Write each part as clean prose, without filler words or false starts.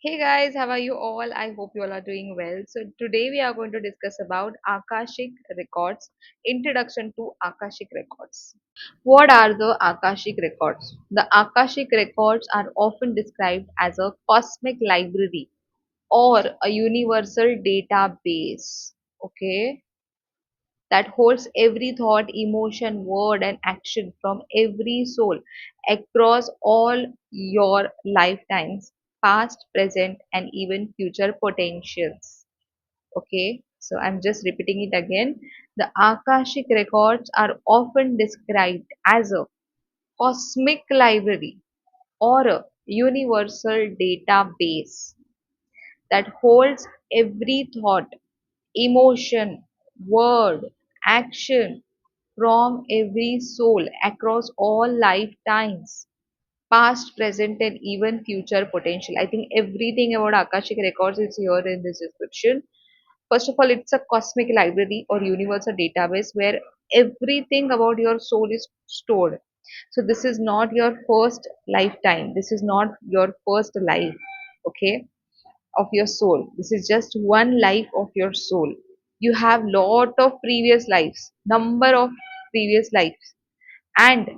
Hey guys, how are you all? I hope you all are doing well. So today we are going to discuss about Akashic Records, Introduction to Akashic Records. What are the Akashic Records? The Akashic Records are often described as a cosmic library or a universal database. Okay, that holds every thought, emotion, word, and action from every soul across all your lifetimes, past, present, and even future potentials. Okay, so I'm just repeating it again. The Akashic records are often described as a cosmic library or a universal database that holds every thought, emotion, word, action from every soul across all lifetimes, past, present, and even future potential. I think everything about Akashic Records is here in this description. First of all, it's a cosmic library or universal database where everything about your soul is stored. So, this is not your first lifetime, this is not your first life. Okay, of your soul. This is just one life of your soul. You have lot of previous lives, number of previous lives, and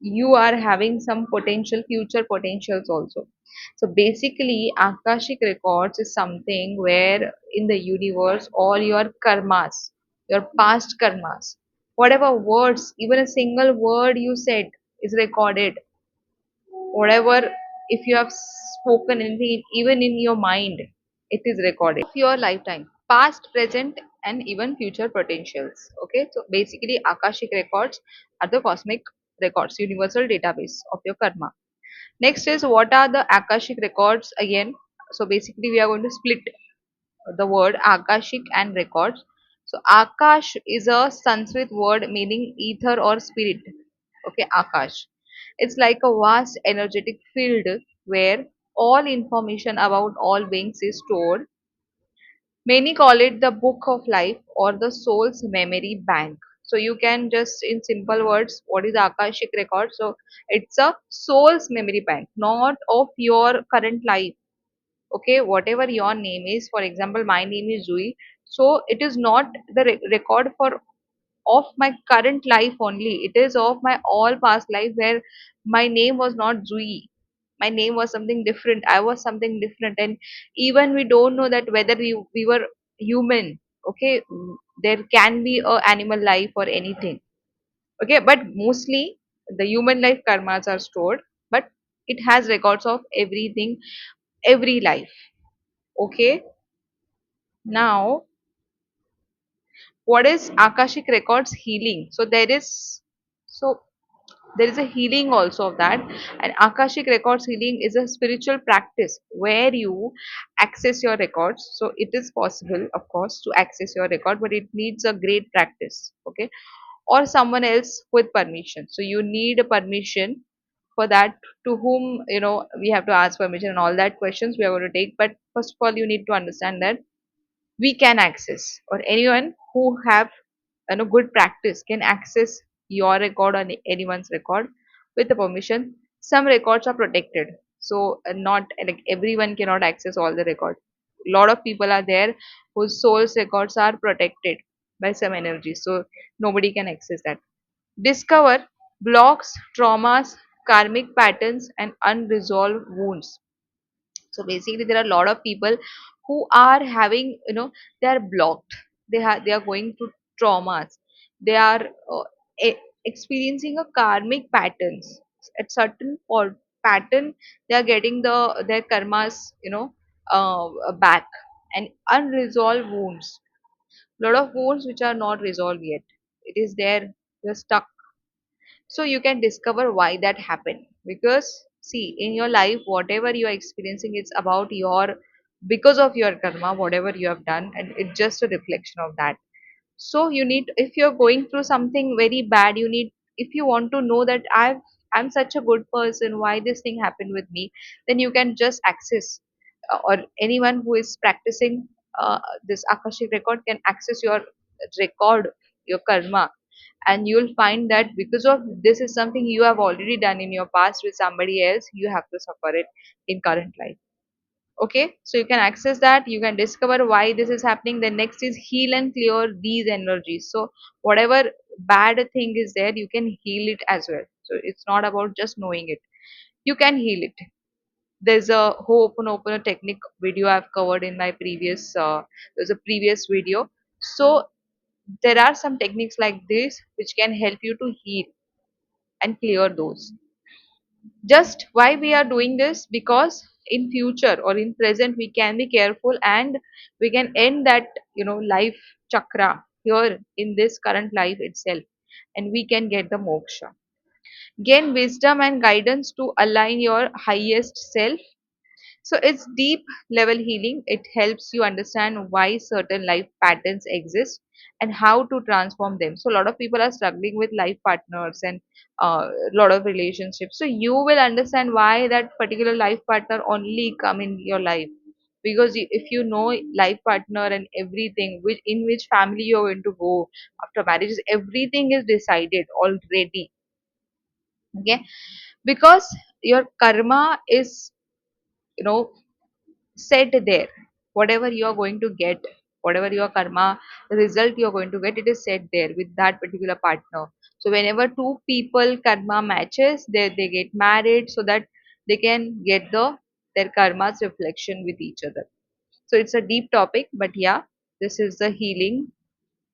you are having some potential future potentials also. So basically, Akashic records is something where in the universe all your karmas, your past karmas, whatever words, even a single word you said is recorded. Whatever, if you have spoken anything even in your mind, it is recorded of your lifetime, past, present, and even future potentials. Okay, so basically Akashic records are the cosmic records, universal database of your karma. Next is, what are the Akashic records again? So basically we are going to split the word Akashic and records. So Akash is a Sanskrit word meaning ether or spirit. Okay, Akash. It's like a vast energetic field where all information about all beings is stored. Many call it the book of life or the soul's memory bank. So you can just in simple words, what is Akashic record? So it's a soul's memory bank, not of your current life. Okay, whatever your name is, for example my name is Zui, so it is not the record for of my current life only, it is of my all past life where my name was not Zui, my name was something different, I was something different, and even we don't know that whether we were human. Okay, there can be a animal life or anything. Okay, but mostly the human life karmas are stored, but it has records of everything, every life. Okay, now what is Akashic Records healing? So there is a healing also of that, and Akashic Records healing is a spiritual practice where you access your records. So it is possible, of course, to access your record, but it needs a great practice. Okay, or someone else with permission. So you need a permission for that, to whom we have to ask permission and all that questions we are going to take. But first of all, you need to understand that we can access, or anyone who have good practice can access your record or anyone's record with the permission. Some records are protected, so not like everyone cannot access all the record. A lot of people are there whose souls records are protected by some energy, so nobody can access that. Discover blocks, traumas, karmic patterns, and unresolved wounds. So basically there are a lot of people who are having, they are blocked, they are going through traumas, they are experiencing a karmic patterns. At certain pattern they are getting their karmas, back. And unresolved wounds, a lot of wounds which are not resolved yet, it is there, they're stuck. So you can discover why that happened, because see, in your life whatever you are experiencing, it's about your, because of your karma, whatever you have done, and it's just a reflection of that. So you need, if you're going through something very bad, you need, if you want to know that I'm such a good person, why this thing happened with me, then you can just access, or anyone who is practicing this Akashic record can access your record, your karma, and you'll find that because of this is something you have already done in your past with somebody else, you have to suffer it in current life. Okay, so you can access that, you can discover why this is happening. Then next is heal and clear these energies. So whatever bad thing is there, you can heal it as well. So it's not about just knowing it, you can heal it. There's a open technique video I've covered in my previous there's a previous video. So there are some techniques like this which can help you to heal and clear those. Just why we are doing this, because in future or in present we can be careful and we can end that life chakra here in this current life itself, and we can get the moksha, gain wisdom and guidance to align your highest self. So it's deep level healing. It helps you understand why certain life patterns exist and how to transform them. So a lot of people are struggling with life partners and a lot of relationships. So you will understand why that particular life partner only come in your life. Because if you know life partner and everything, which in which family you're going to go after marriage, everything is decided already. Okay, because your karma is you know set there. Whatever you are going to get, whatever your karma result you are going to get, it is set there with that particular partner. So whenever two people karma matches, they get married so that they can get their karma's reflection with each other. So it's a deep topic, but yeah, this is the healing.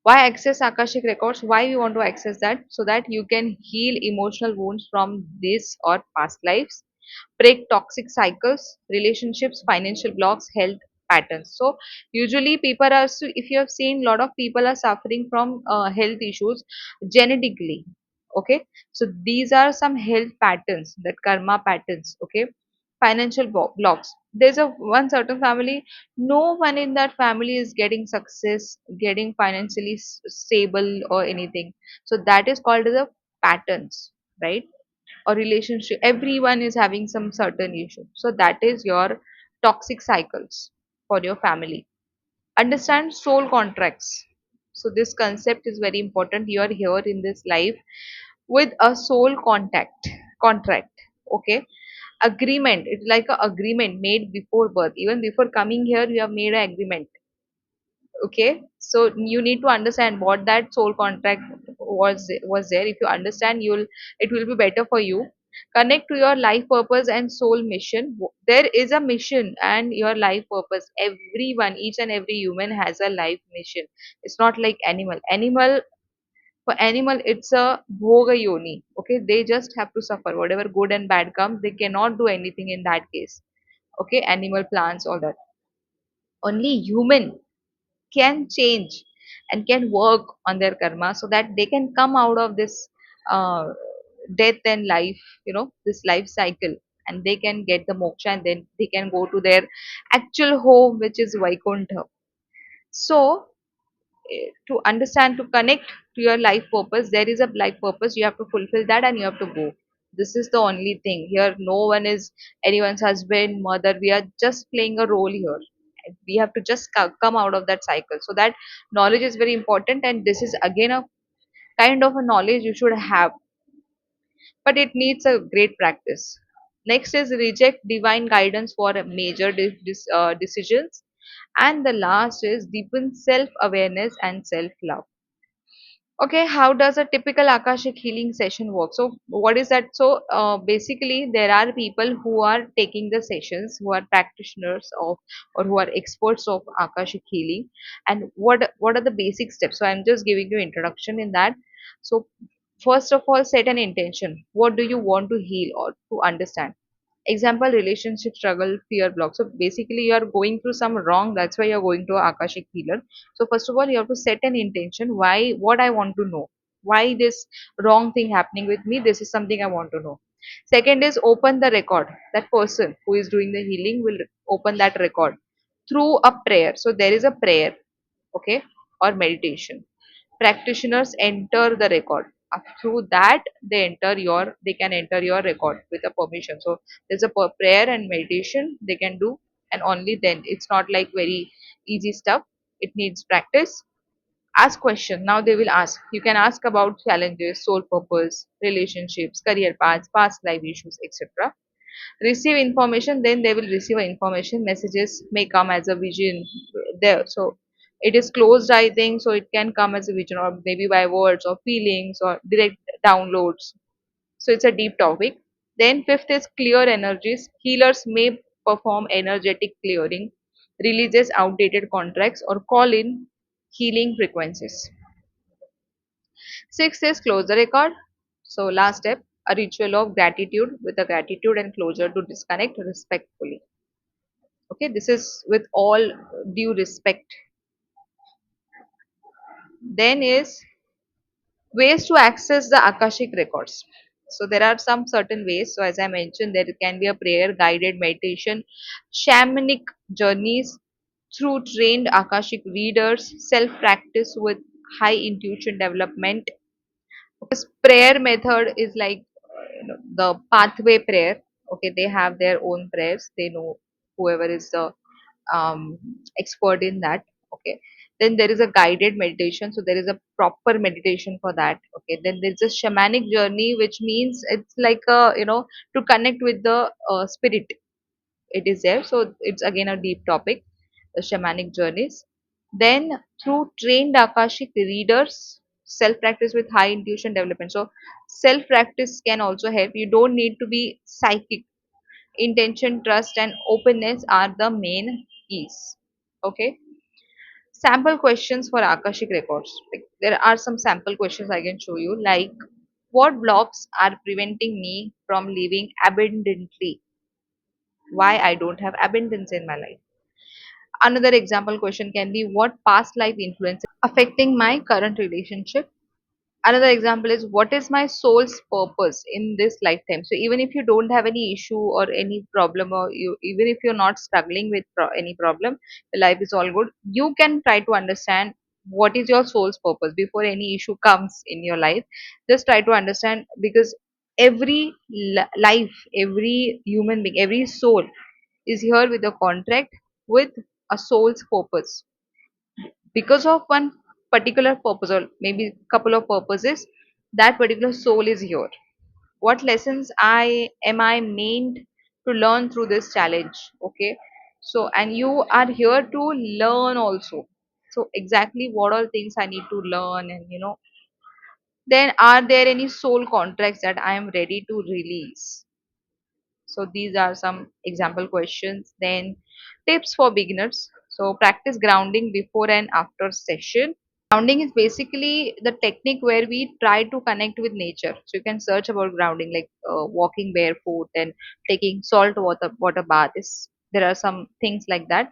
Why access Akashic records? Why we want to access that? So that you can heal emotional wounds from this or past lives, break toxic cycles, relationships, financial blocks, health patterns. So usually people are, so if you have seen, a lot of people are suffering from health issues genetically. Okay, so these are some health patterns, that karma patterns. Okay, financial blocks. There's a one certain family, no one in that family is getting success, getting financially stable or anything. So that is called as a patterns, right? Or relationship, everyone is having some certain issue. So that is your toxic cycles for your family. Understand soul contracts. So this concept is very important. You are here in this life with a soul contract. Okay, agreement, it's like a agreement made before birth. Even before coming here you have made an agreement. Okay, so you need to understand what that soul contract was there. If you understand, you'll it will be better for you. Connect to your life purpose and soul mission. There is a mission and your life purpose. Everyone, each and every human has a life mission. It's not like animal. For animal it's a bhoga yoni. Okay, they just have to suffer whatever good and bad comes. They cannot do anything in that case. Okay, animal, plants, all that. Only human can change and can work on their karma so that they can come out of this uh, death and life, this life cycle, and they can get the moksha, and then they can go to their actual home, which is Vaikuntha. So to understand, to connect to your life purpose, there is a life purpose, you have to fulfill that and you have to go. This is the only thing here. No one is anyone's husband, mother. We are just playing a role here. We have to just come out of that cycle. So that knowledge is very important, and this is again a kind of a knowledge you should have, but it needs a great practice. Next is reject divine guidance for major decisions, and the last is deepen self awareness and self love. Okay, how does a typical Akashic healing session work? So, what is that? So, basically, there are people who are taking the sessions, who are practitioners of or who are experts of Akashic healing. And what are the basic steps? So, I'm just giving you introduction in that. So, first of all, set an intention. What do you want to heal or to understand? Example, relationship struggle, fear block. So basically you are going through some wrong, that's why you're going to Akashic healer. So first of all, you have to set an intention. Why? What I want to know, why this wrong thing happening with me, this is something I want to know. Second is open the record. That person who is doing the healing will open that record through a prayer. So there is a prayer, okay, or meditation. Practitioners enter the record. Through that, they can enter your record with a permission. So there's a prayer and meditation they can do, and only then. It's not like very easy stuff. It needs practice. Ask question. Now they will ask. You can ask about challenges, soul purpose, relationships, career paths, past life issues, etc. receive information, then they will receive information. Messages may come as a vision there. So it is closed, I think, so it can come as a vision, or maybe by words or feelings or direct downloads. So it's a deep topic. Then fifth is clear energies. Healers may perform energetic clearing, releases outdated contracts, or call in healing frequencies. Sixth is close the record. So last step, a ritual of gratitude with a gratitude and closure to disconnect respectfully. Okay, this is with all due respect. Then is ways to access the Akashic records. So there are some certain ways. So as I mentioned, there can be a prayer, guided meditation, shamanic journeys through trained Akashic readers, self practice with high intuition development. This prayer method is like the pathway prayer. Okay, they have their own prayers. They know whoever is the expert in that. Okay, then there is a guided meditation, so there is a proper meditation for that. Okay, then there's a shamanic journey, which means it's like a to connect with the spirit. It is there, so it's again a deep topic, the shamanic journeys. Then through trained Akashic readers, self practice with high intuition development. So self practice can also help. You don't need to be psychic. Intention, trust, and openness are the main keys. Okay. Sample questions for Akashic records. Like, there are some sample questions I can show you. Like, what blocks are preventing me from living abundantly? Why I don't have abundance in my life? Another example question can be, what past life influence affecting my current relationship? Another example is, what is my soul's purpose in this lifetime? So even if you don't have any issue or any problem, or you even if you're not struggling with any problem, your life is all good, you can try to understand what is your soul's purpose before any issue comes in your life. Just try to understand, because every life, every human being, every soul is here with a contract, with a soul's purpose, because of one particular purpose, or maybe couple of purposes. That particular soul is here. What lessons I meant to learn through this challenge? Okay, so and you are here to learn also. So exactly what are things I need to learn, and then are there any soul contracts that I am ready to release? So these are some example questions. Then tips for beginners. So practice grounding before and after session. Grounding is basically the technique where we try to connect with nature. So you can search about grounding, like walking barefoot and taking salt water bath. There are some things like that.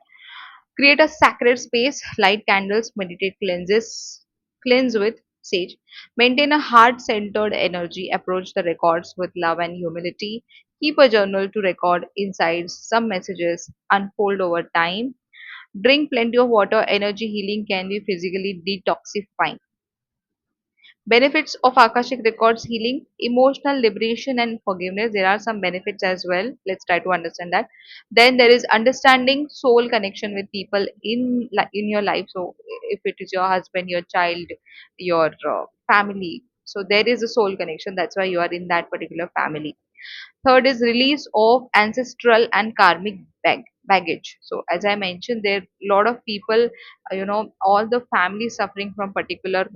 Create a sacred space, light candles, meditate, cleanse with sage. Maintain a heart centered energy. Approach the records with love and humility. Keep a journal to record insights. Some messages unfold over time. Drink plenty of water. Energy healing can be physically detoxifying. Benefits of Akashic Records healing, emotional liberation and forgiveness. There are some benefits as well. Let's try to understand that. Then there is understanding soul connection with people in your life. So if it is your husband, your child, your family, so there is a soul connection. That's why you are in that particular family. Third is release of ancestral and karmic baggage. So as I mentioned, there are a lot of people, all the families suffering from particular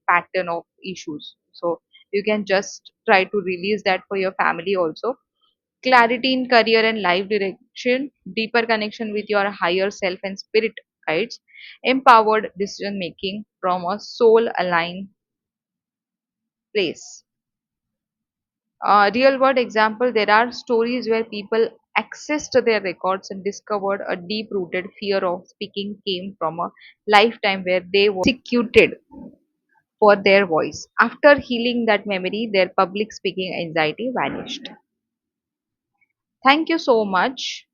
pattern of issues. So you can just try to release that for your family also. Clarity in career and life direction, deeper connection with your higher self and spirit guides, empowered decision making from a soul aligned place. Real world example, there are stories where people accessed their records and discovered a deep rooted fear of speaking came from a lifetime where they were persecuted for their voice. After healing that memory, their public speaking anxiety vanished. Thank you so much.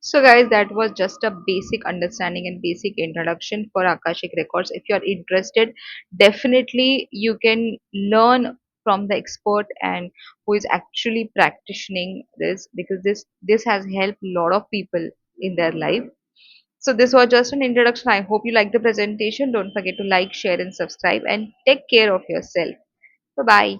So, guys, that was just a basic understanding and basic introduction for Akashic Records. If you are interested, definitely you can learn from the expert and who is actually practicing this, because this has helped a lot of people in their life. So, this was just an introduction. I hope you like the presentation. Don't forget to like, share, and subscribe, and take care of yourself. Bye bye.